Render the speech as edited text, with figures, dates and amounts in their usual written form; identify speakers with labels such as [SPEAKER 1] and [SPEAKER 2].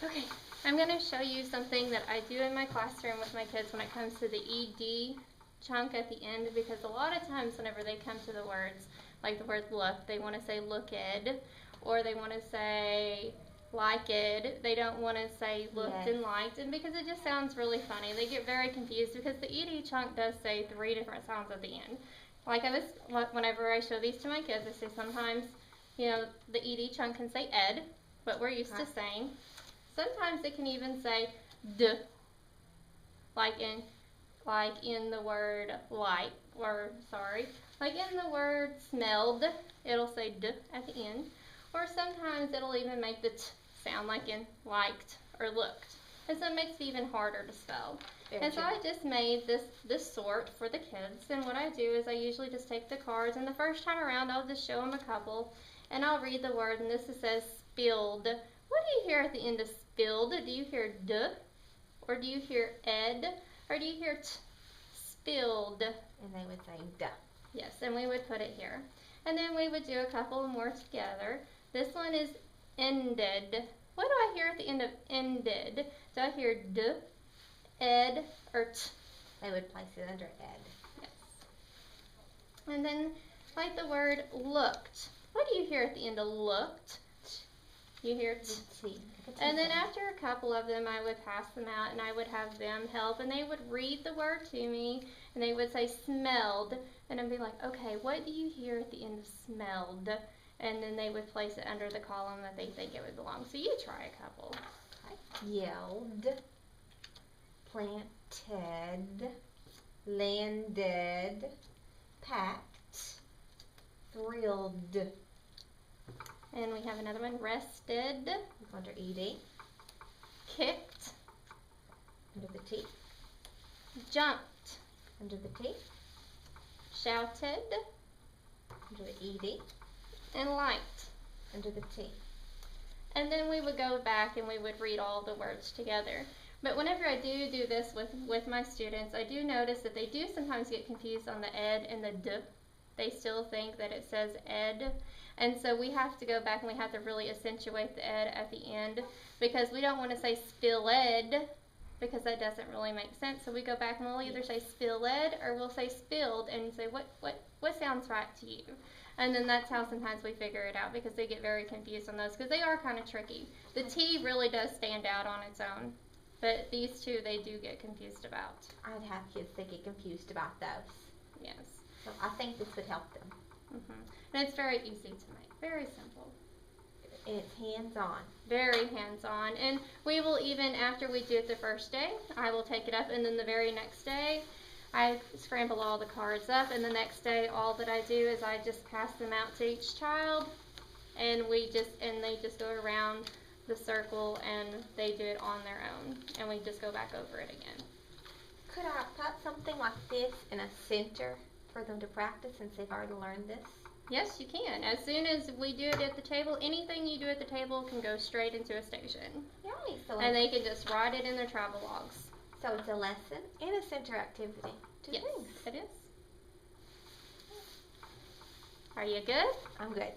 [SPEAKER 1] Okay, I'm going to show you something that I do in my classroom with my kids when it comes to the ED chunk at the end, because a lot of times whenever they come to the words, like the word look, they want to say looked, or they want to say liked. They don't want to say looked and liked, and because it just sounds really funny, they get very confused because the ED chunk does say 3 different sounds at the end. Like whenever I show these to my kids, I say sometimes, the ED chunk can say ed, what we're used to saying. Sometimes it can even say d, like in the word like in the word smelled, it'll say d at the end. Or sometimes it'll even make the t sound like in liked or looked. And so it makes it even harder to spell. And so I just made this sort for the kids. And what I do is I usually just take the cards, and the first time around I'll just show them a couple, and I'll read the word, and this says spilled. What do you hear at the end of spilled? Do you hear d? Or do you hear ed? Or do you hear t? Spilled.
[SPEAKER 2] And they would say duh.
[SPEAKER 1] Yes, and we would put it here. And then we would do a couple more together. This one is ended. What do I hear at the end of ended? Do I hear d, ed, or t?
[SPEAKER 2] They would place it under ed.
[SPEAKER 1] Yes. And then like the word looked. What do you hear at the end of looked? You hear t. And then after a couple of them, I would pass them out, and I would have them help, and they would read the word to me, and they would say smelled, and I'd be like, okay, what do you hear at the end of smelled? And then they would place it under the column that they think it would belong. So you try a couple.
[SPEAKER 2] Yelled, planted, landed, packed, thrilled.
[SPEAKER 1] And we have another one, rested.
[SPEAKER 2] Under ed.
[SPEAKER 1] Kicked.
[SPEAKER 2] Under the t.
[SPEAKER 1] Jumped.
[SPEAKER 2] Under the t.
[SPEAKER 1] Shouted.
[SPEAKER 2] Under the ed.
[SPEAKER 1] And liked.
[SPEAKER 2] Under the t.
[SPEAKER 1] And then we would go back and we would read all the words together. But whenever I do this with my students, I do notice that they do sometimes get confused on the ed and the d. They still think that it says ed. And so we have to go back and we have to really accentuate the ed at the end, because we don't want to say spilled, because that doesn't really make sense. So we go back and we'll either say spilled or we'll say spilled and say what sounds right to you. And then that's how sometimes we figure it out, because they get very confused on those, because they are kind of tricky. The T really does stand out on its own, but these two they do get confused about.
[SPEAKER 2] I'd have kids that get confused about those.
[SPEAKER 1] Yes.
[SPEAKER 2] So I think this would help them.
[SPEAKER 1] And it's very easy to make, very simple.
[SPEAKER 2] And it's hands-on.
[SPEAKER 1] Very hands-on. And we will even, after we do it the first day, I will take it up, and then the very next day, I scramble all the cards up, and the next day, all that I do is I just pass them out to each child, and they just go around the circle, and they do it on their own, and we just go back over it again.
[SPEAKER 2] Could I put something like this in a center for them to practice since they've already learned this?
[SPEAKER 1] Yes, you can. As soon as we do it at the table, anything you do at the table can go straight into a station.
[SPEAKER 2] Yummy.
[SPEAKER 1] And they can just write it in their travel logs.
[SPEAKER 2] So it's a lesson and a center activity.
[SPEAKER 1] Yes, it is. Are you good?
[SPEAKER 2] I'm good.